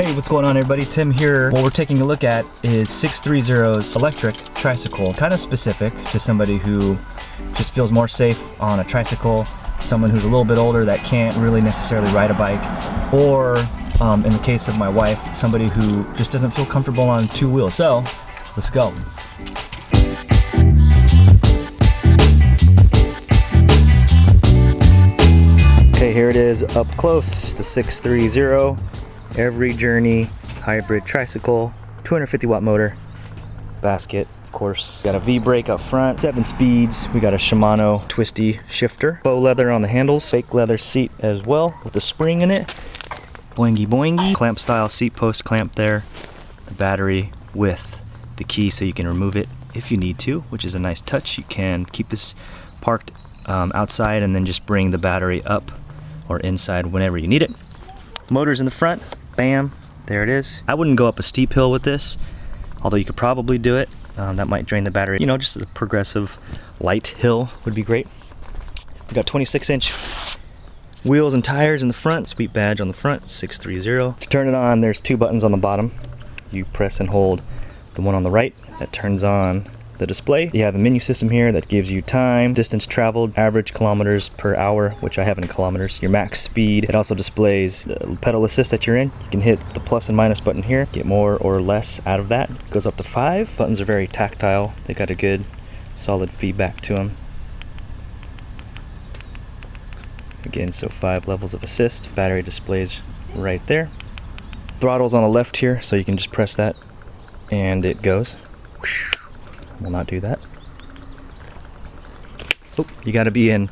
Hey, what's going on everybody? Tim here. What we're taking a look at is 630's electric tricycle. Kind of specific to somebody who just feels more safe on a tricycle, someone who's a little bit older that can't really necessarily ride a bike, or in the case of my wife, somebody who just doesn't feel comfortable on two wheels. So, let's go. Okay, here it is up close, the 630 Every Journey hybrid tricycle, 250 watt motor, basket, of course. Got a V-brake up front, 7 speeds. We got a Shimano twisty shifter, faux leather on the handles, fake leather seat as well with a spring in it. Boingy boingy, clamp style seat post clamp there. The battery with the key so you can remove it if you need to, which is a nice touch. You can keep this parked outside and then just bring the battery up or inside whenever you need it. Motors in the front, bam, there it is. I wouldn't go up a steep hill with this, although you could probably do it. That might drain the battery. You know, just a progressive light hill would be great. We got 26-inch wheels and tires in the front, sweet badge on the front, 630. To turn it on, there's 2 buttons on the bottom. You press and hold the one on the right, that turns on the display. You have a menu system here that gives you time, distance traveled, average kilometers per hour, which I have in kilometers, your max speed. It also displays the pedal assist that you're in. You can hit the plus and minus button here, get more or less out of that. It goes up to 5. Buttons are very tactile. They got a good solid feedback to them. Again, so 5 levels of assist. Battery displays right there. Throttle's on the left here, so you can just press that and it goes. Will not do that. Oh, you got to be in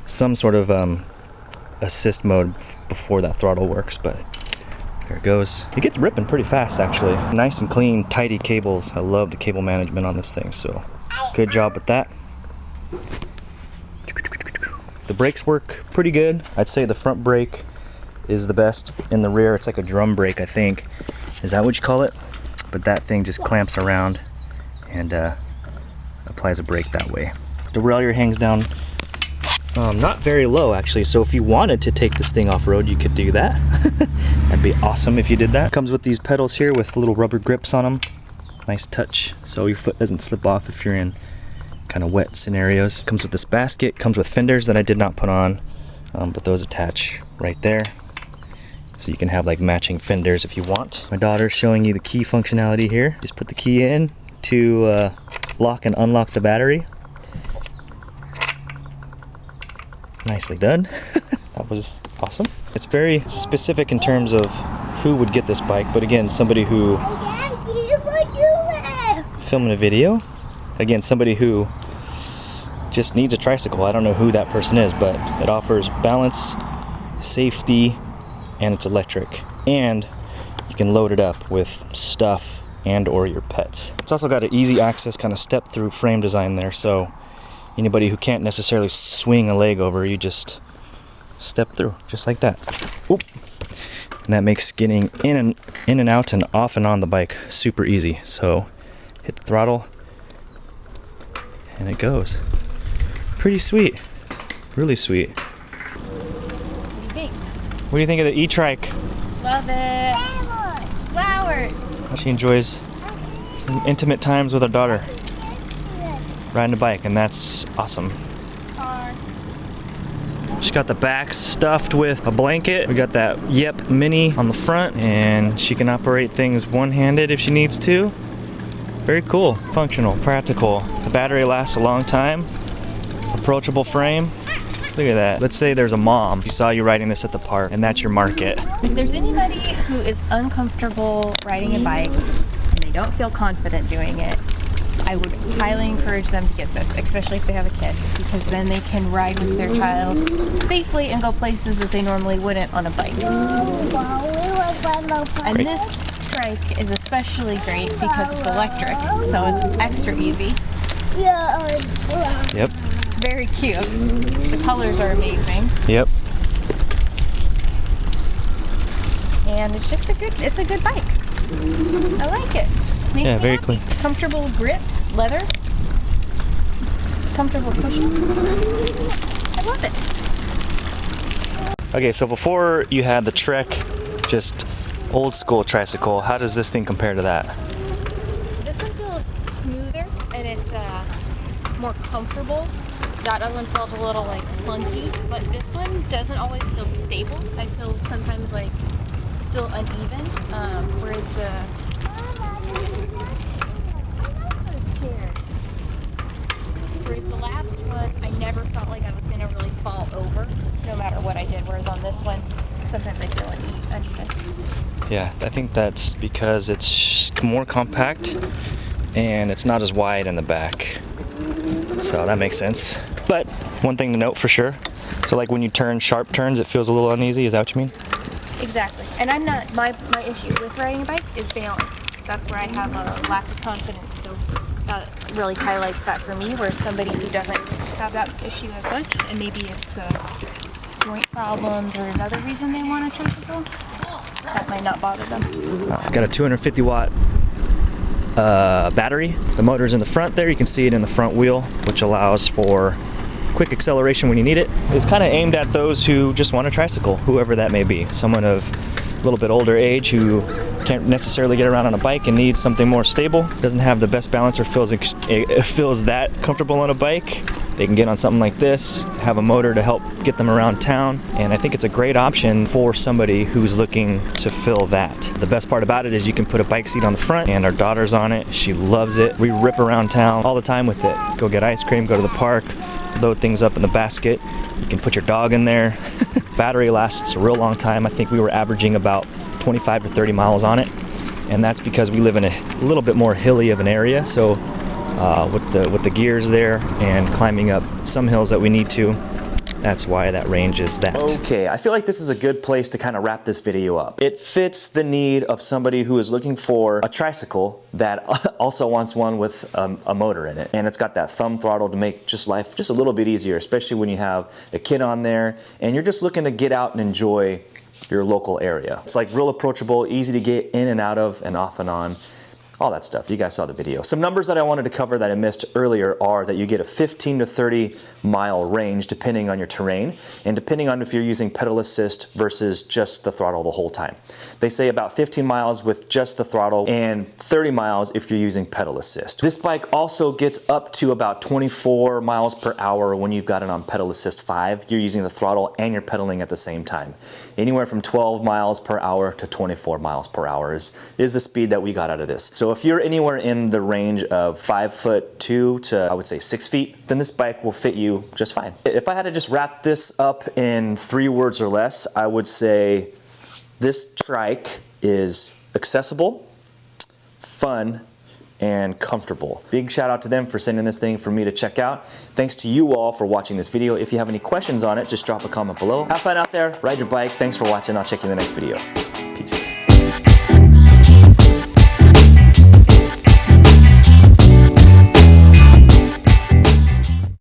some sort of assist mode before that throttle works, but there it goes. It gets ripping pretty fast actually. Nice and clean, tidy cables. I love the cable management on this thing, so good job with that. The brakes work pretty good. I'd say the front brake is the best. In the rear, it's like a drum brake, I think. Is that what you call it? But that thing just clamps around and applies a brake that way. The derailleur hangs down not very low actually, so if you wanted to take this thing off-road, you could do that. That'd be awesome if you did that. Comes with these pedals here with little rubber grips on them. Nice touch, so your foot doesn't slip off if you're in kind of wet scenarios. Comes with this basket, comes with fenders that I did not put on, but those attach right there. So you can have like matching fenders if you want. My daughter's showing you the key functionality here. Just put the key in to lock and unlock the battery. Nicely done. That was awesome. It's very specific in terms of who would get this bike, but again, somebody who filming a video. Again, somebody who just needs a tricycle. I don't know who that person is, but it offers balance, safety, and it's electric. And you can load it up with stuff and or your pets. It's also got an easy access kind of step through frame design there, so anybody who can't necessarily swing a leg over, you just step through just like that. Oop. And that makes getting in and out and off and on the bike super easy. So hit the throttle and it goes. Pretty sweet, really sweet. What do you think? What do you think of the e-trike? Love it. Flowers. She enjoys some intimate times with her daughter, riding a bike, and that's awesome. She got the back stuffed with a blanket. We got that Yep Mini on the front, and she can operate things one-handed if she needs to. Very cool, functional, practical. The battery lasts a long time. Approachable frame. Look at that. Let's say there's a mom who saw you riding this at the park, and that's your market. If there's anybody who is uncomfortable riding a bike and they don't feel confident doing it, I would highly encourage them to get this, especially if they have a kid, because then they can ride with their child safely and go places that they normally wouldn't on a bike. And this trike is especially great because it's electric, so it's extra easy. Yep. It's very cute. The colors are amazing. Yep. And it's just a good bike. I like it. Makes me very happy. clean. Comfortable grips, leather. Comfortable cushion. I love it. Okay, so before you had the Trek just old school tricycle. How does this thing compare to that? This one feels smoother and it's more comfortable. That other one felt a little like clunky, but this one doesn't always feel stable. I feel sometimes like still uneven, whereas the last one, I never felt like I was gonna really fall over no matter what I did, whereas on this one, sometimes I feel uneven. Yeah, I think that's because it's more compact and it's not as wide in the back. So that makes sense. But one thing to note for sure, so like when you turn sharp turns, it feels a little uneasy. Is that what you mean? Exactly. And I'm not, my issue with riding a bike is balance. That's where I have a lack of confidence. So that really highlights that for me, where somebody who doesn't have that issue as much, and maybe it's joint problems or another reason they want a tricycle, that might not bother them. Got a 250 watt battery. The motor's in the front there. You can see it in the front wheel, which allows for quick acceleration when you need it. It's kind of aimed at those who just want a tricycle, whoever that may be. Someone of a little bit older age who can't necessarily get around on a bike and needs something more stable, doesn't have the best balance or feels that comfortable on a bike. They can get on something like this, have a motor to help get them around town, and I think it's a great option for somebody who's looking to fill that. The best part about it is you can put a bike seat on the front, and our daughter's on it. She loves it. We rip around town all the time with it. Go get ice cream, go to the park, load things up in the basket. You can put your dog in there. Battery lasts a real long time. I think we were averaging about 25 to 30 miles on it, and that's because we live in a little bit more hilly of an area, so with the gears there and climbing up some hills that we need to, that's why that range is that. Okay, I feel like this is a good place to kind of wrap this video up. It fits the need of somebody who is looking for a tricycle that also wants one with a motor in it. And it's got that thumb throttle to make just life just a little bit easier, especially when you have a kid on there and you're just looking to get out and enjoy your local area. It's like real approachable, easy to get in and out of and off and on. All that stuff. You guys saw the video. Some numbers that I wanted to cover that I missed earlier are that you get a 15 to 30 mile range depending on your terrain and depending on if you're using pedal assist versus just the throttle the whole time. They say about 15 miles with just the throttle and 30 miles if you're using pedal assist. This bike also gets up to about 24 miles per hour when you've got it on pedal assist 5. You're using the throttle and you're pedaling at the same time. Anywhere from 12 miles per hour to 24 miles per hour is the speed that we got out of this. So if you're anywhere in the range of 5'2" to I would say 6 feet, then this bike will fit you just fine. If I had to just wrap this up in 3 words or less, I would say this trike is accessible, fun, and comfortable. Big shout out to them for sending this thing for me to check out. Thanks to you all for watching this video. If you have any questions on it, just drop a comment below. Have fun out there, ride your bike. Thanks for watching. I'll check you in the next video.